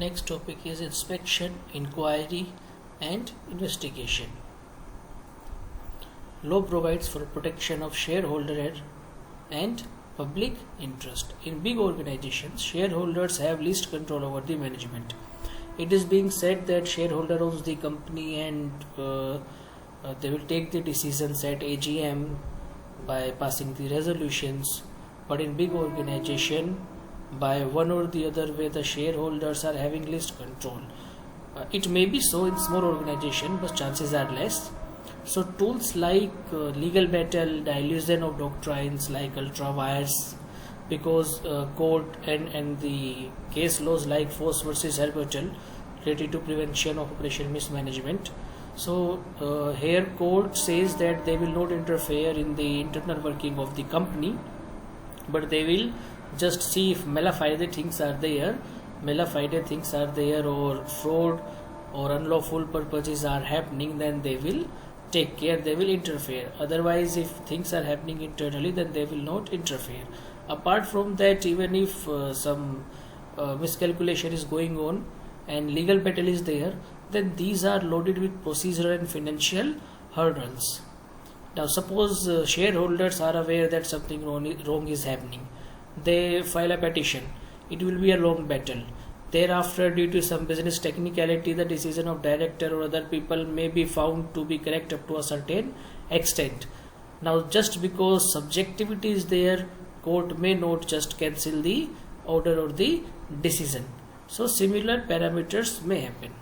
Next topic is inspection, inquiry and investigation. Law provides for protection of shareholder and public interest. In big organizations, shareholders have least control over the management. It is being said that shareholder owns the company and they will take the decisions at AGM by passing the resolutions. But in big organization, by one or the other way, the shareholders are having least control. It may be so in small organization, but chances are less. So tools like legal battle, dilution of doctrines like ultra wires, because court and the case laws like Force versus Herbertal related to prevention of operation mismanagement. So here court says that they will not interfere in the internal working of the company, but they will just see if malafide things are there, or fraud or unlawful purposes are happening, then they will take care, they will interfere. Otherwise, if things are happening internally, then they will not interfere. Apart from that, even if some miscalculation is going on and legal battle is there, then these are loaded with procedural and financial hurdles. Now suppose shareholders are aware that something wrong is happening. They file a petition. It will be a long battle. Thereafter, due to some business technicality, the decision of director or other people may be found to be correct up to a certain extent. Now just because subjectivity is there, court may not just cancel the order or the decision. So similar parameters may happen.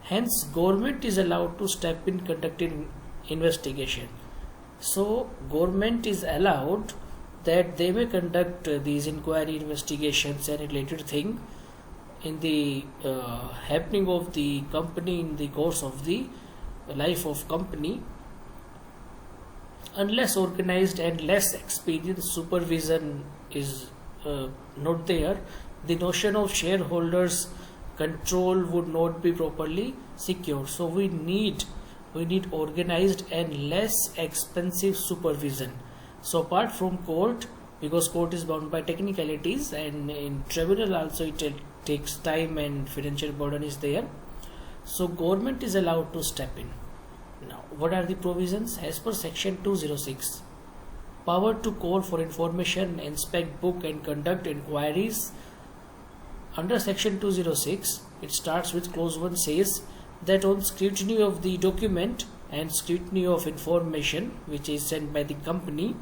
Hence, government is allowed to step in conducting investigation. So government is allowed that they may conduct these inquiry, investigations and related thing in the happening of the company in the course of the life of company, unless organized and less experienced supervision is not there. The notion of shareholders control would not be properly secured. So we need organized and less expensive supervision. So apart from court, because court is bound by technicalities, and in tribunal also it takes time and financial burden is there, so government is allowed to step in. Now what are the provisions? As per section 206, power to call for information, inspect, book and conduct inquiries. Under section 206, it starts with clause 1 says that on scrutiny of the document and scrutiny of information which is sent by the company,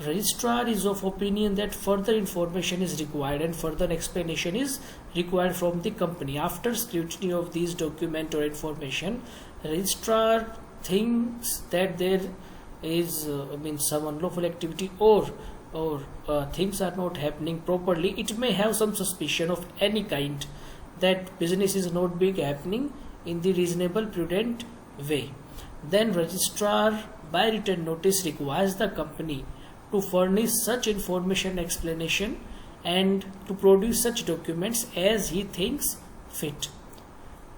registrar is of opinion that further information is required and further explanation is required from the company. After scrutiny of these document or information, registrar thinks that there is some unlawful activity or things are not happening properly. It may have some suspicion of any kind that business is not being happening in the reasonable prudent way. Then registrar by written notice requires the company to furnish such information explanation and to produce such documents as he thinks fit.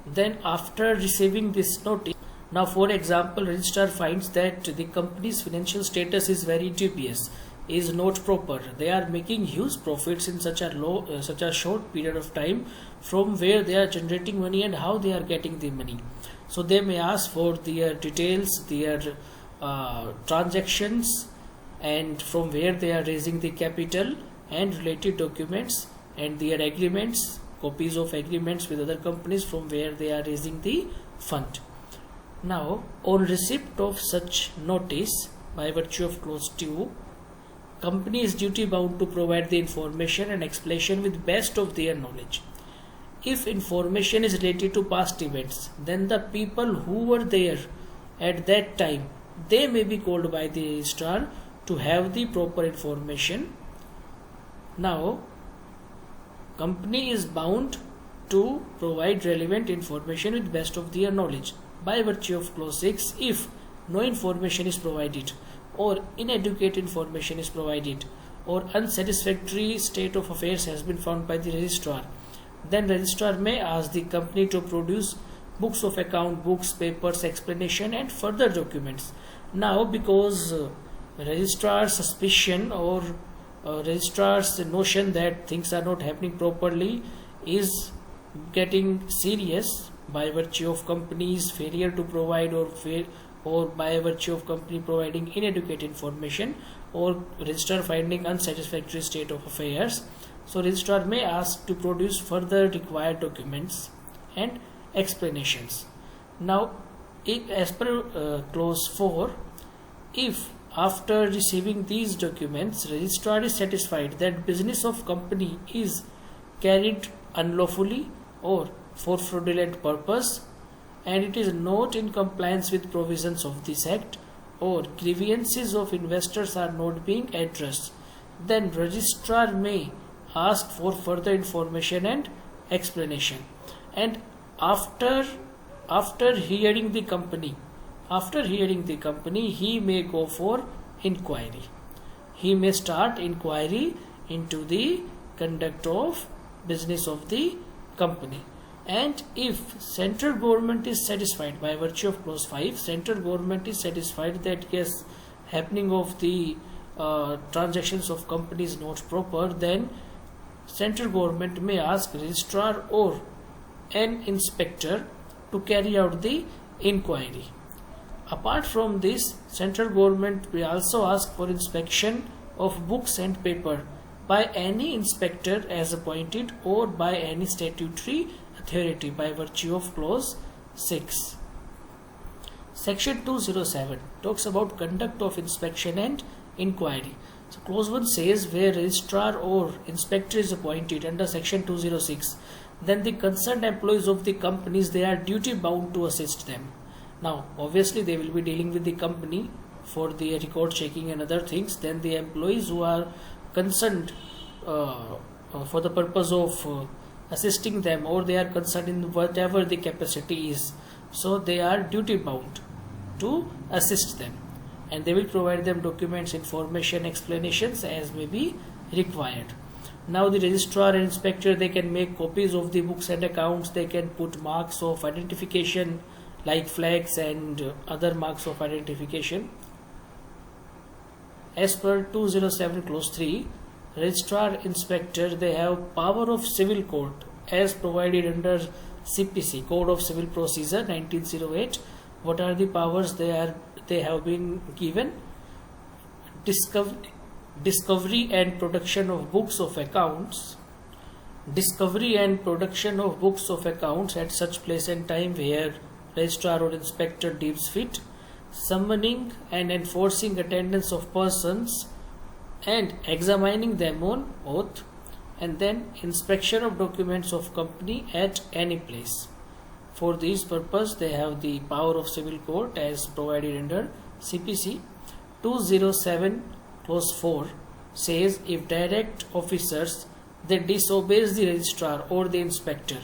Then after receiving this notice, now for example, registrar finds that the company's financial status is very dubious, is not proper, they are making huge profits in such a short period of time, from where they are generating money and how they are getting the money. So they may ask for their details, their transactions, and from where they are raising the capital and related documents and their agreements, copies of agreements with other companies from where they are raising the fund. Now on receipt of such notice, by virtue of clause 2, company is duty bound to provide the information and explanation with best of their knowledge. If information is related to past events, then the people who were there at that time, they may be called by the registrar to have the proper information. Now company is bound to provide relevant information with best of their knowledge. By virtue of clause 6, if no information is provided, or inadequate information is provided, or unsatisfactory state of affairs has been found by the registrar, then registrar may ask the company to produce books of account, books, papers, explanation and further documents. Now because registrar's suspicion or registrar's notion that things are not happening properly is getting serious by virtue of companies failure to provide or by virtue of company providing inadequate information or registrar finding unsatisfactory state of affairs. So registrar may ask to produce further required documents and explanations. Now, as per clause 4, if after receiving these documents registrar is satisfied that business of company is carried unlawfully or for fraudulent purpose, and it is not in compliance with provisions of this act, or grievances of investors are not being addressed, then registrar may ask for further information and explanation. And after hearing the company, he may go for inquiry. He may start inquiry into the conduct of business of the company. And if central government is satisfied by virtue of clause 5, central government is satisfied that yes, happening of the transactions of company is not proper, then central government may ask registrar or an inspector to carry out the inquiry. Apart from this, central government will also ask for inspection of books and paper by any inspector as appointed or by any statutory authority by virtue of clause 6. Section 207 talks about conduct of inspection and inquiry. So clause 1 says where registrar or inspector is appointed under section 206, then the concerned employees of the companies, they are duty bound to assist them. Now obviously they will be dealing with the company for the record checking and other things. Then the employees who are concerned for the purpose of assisting them, or they are concerned in whatever the capacity is, so they are duty bound to assist them, and they will provide them documents, information, explanations as may be required. Now the registrar and inspector, they can make copies of the books and accounts. They can put marks of identification like flags and other marks of identification. As per 207 clause 3, registrar, inspector, they have power of civil court as provided under CPC, Code of Civil Procedure 1908. What are the powers they have been given? Discovery and production of books of accounts. Discovery and production of books of accounts at such place and time where registrar or inspector deems fit. Summoning and enforcing attendance of persons and examining them on oath, and then inspection of documents of company at any place. For this purpose they have the power of civil court as provided under CPC. 207 clause 4 says if direct officers, they disobeys the registrar or the inspector,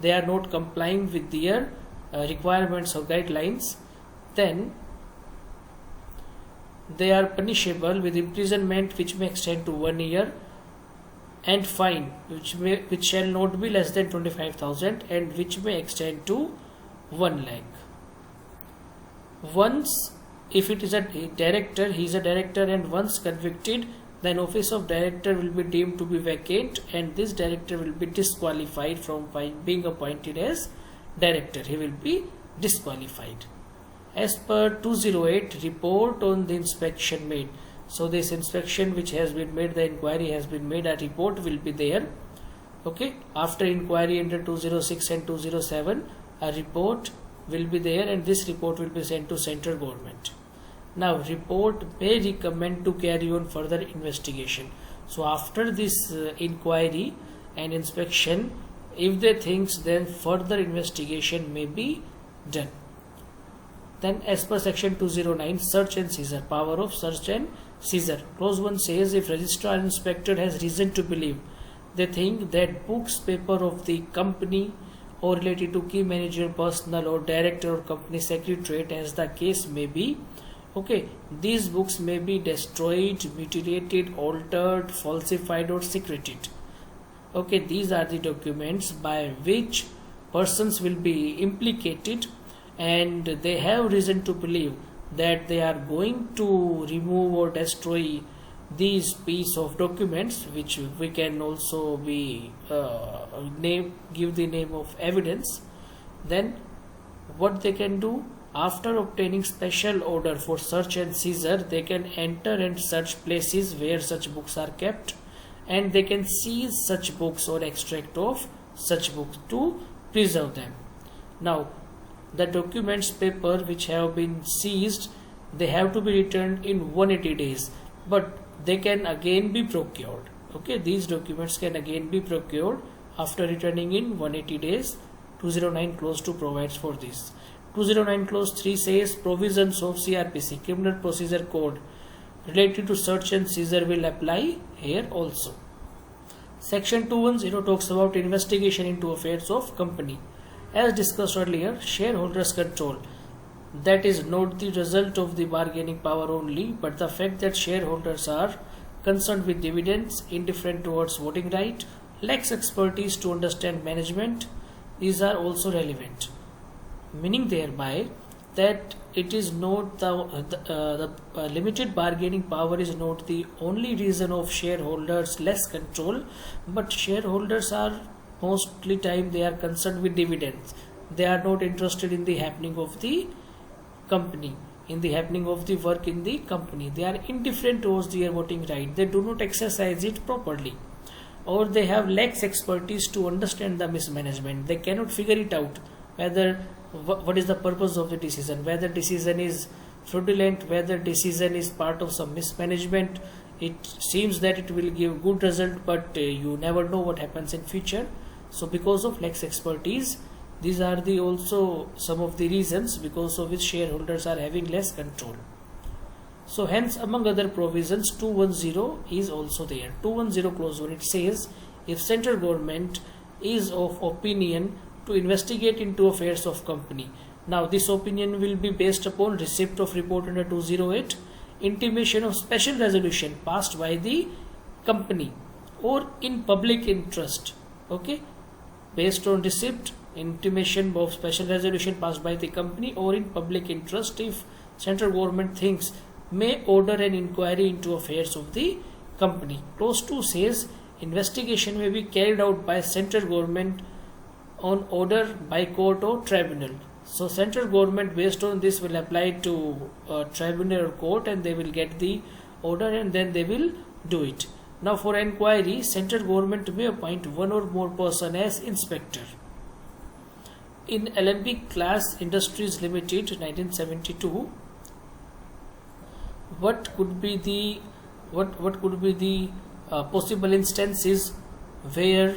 they are not complying with their requirements or guidelines, then they are punishable with imprisonment which may extend to 1 year, and fine which shall not be less than 25,000 and which may extend to 1 lakh. Once, if it is a director, he is a director, and once convicted, then office of director will be deemed to be vacant, and this director will be disqualified from being appointed as director. He will be disqualified. As per 208, report on the inspection made. So this inspection which has been made, the inquiry has been made, a report will be there. Okay, after inquiry under 206 and 207, a report will be there, and this report will be sent to central government. Now report may recommend to carry on further investigation. So after this inquiry and inspection, if they think, then further investigation may be done. Then as per section 209, search and seizure, power of search and seizure. Clause 1 says if registrar and inspector has reason to believe, they think that books, paper of the company or related to key managerial personnel or director or company secretariat as the case may be, okay, these books may be destroyed, mutilated, altered, falsified or secreted. Okay, these are the documents by which persons will be implicated, and they have reason to believe that they are going to remove or destroy these piece of documents, which we can also be give the name of evidence, then what they can do, after obtaining special order for search and seizure, they can enter and search places where such books are kept, and they can seize such books or extract of such books to preserve them. Now, the documents paper which have been seized, they have to be returned in 180 days, but they can again be procured. Okay, these documents can again be procured after returning in 180 days. 209 clause 2 provides for this. 209 clause 3 says provisions of CRPC, Criminal Procedure Code, related to search and seizure will apply here also. Section 210 talks about investigation into affairs of company. As discussed earlier, shareholders' control, that is not the result of the bargaining power only, but the fact that shareholders are concerned with dividends, indifferent towards voting right, lacks expertise to understand management, these are also relevant. Meaning thereby that it is not the limited bargaining power is not the only reason of shareholders less control, but shareholders are mostly time they are concerned with dividends. They are not interested in the happening of the company, in the happening of the work in the company. They are indifferent towards their voting right. They do not exercise it properly, or they have less expertise to understand the mismanagement. They cannot figure it out whether what is the purpose of the decision, whether decision is fraudulent, whether decision is part of some mismanagement. It seems that it will give good result, but you never know what happens in future. So because of less expertise, these are the also some of the reasons because of which shareholders are having less control. So hence, among other provisions, 210 is also there. 210 clause 1, it says if central government is of opinion to investigate into affairs of company. Now this opinion will be based upon receipt of report under 208, intimation of special resolution passed by the company, or in public interest. Okay, based on receipt, intimation of special resolution passed by the company, or in public interest if central government thinks may order an inquiry into affairs of the company. Clause 2 says investigation may be carried out by central government on order by court or tribunal. So central government based on this will apply to tribunal or court, and they will get the order and then they will do it. Now for inquiry, central government may appoint one or more person as inspector. In Alembic Glass Industries Limited 1972, what could be the possible instances where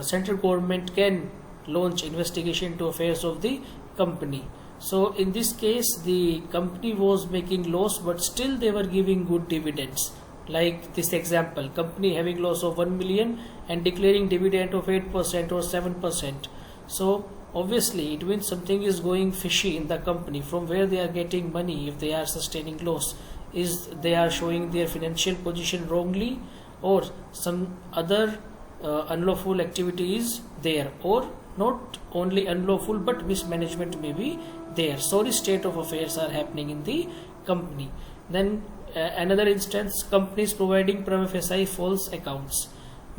central government can launch investigation into affairs of the company? So in this case, the company was making loss, but still they were giving good dividends. Like this example, company having loss of 1 million and declaring dividend of 8% or 7%. So obviously it means something is going fishy in the company. From where they are getting money if they are sustaining loss? Is they are showing their financial position wrongly, or some other unlawful activity is there, or not only unlawful but mismanagement may be there. Sorry state of affairs are happening in the company. Then another instance, companies providing prima facie false accounts,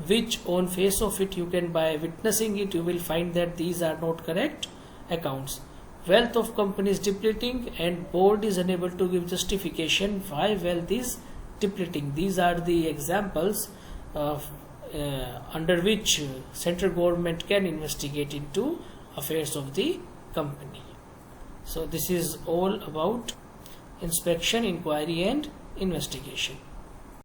which on face of it you can, by witnessing it, you will find that these are not correct accounts. Wealth of companies depleting and board is unable to give justification why wealth is depleting. These are the examples of under which central government can investigate into affairs of the company. So this is all about inspection, inquiry and investigation.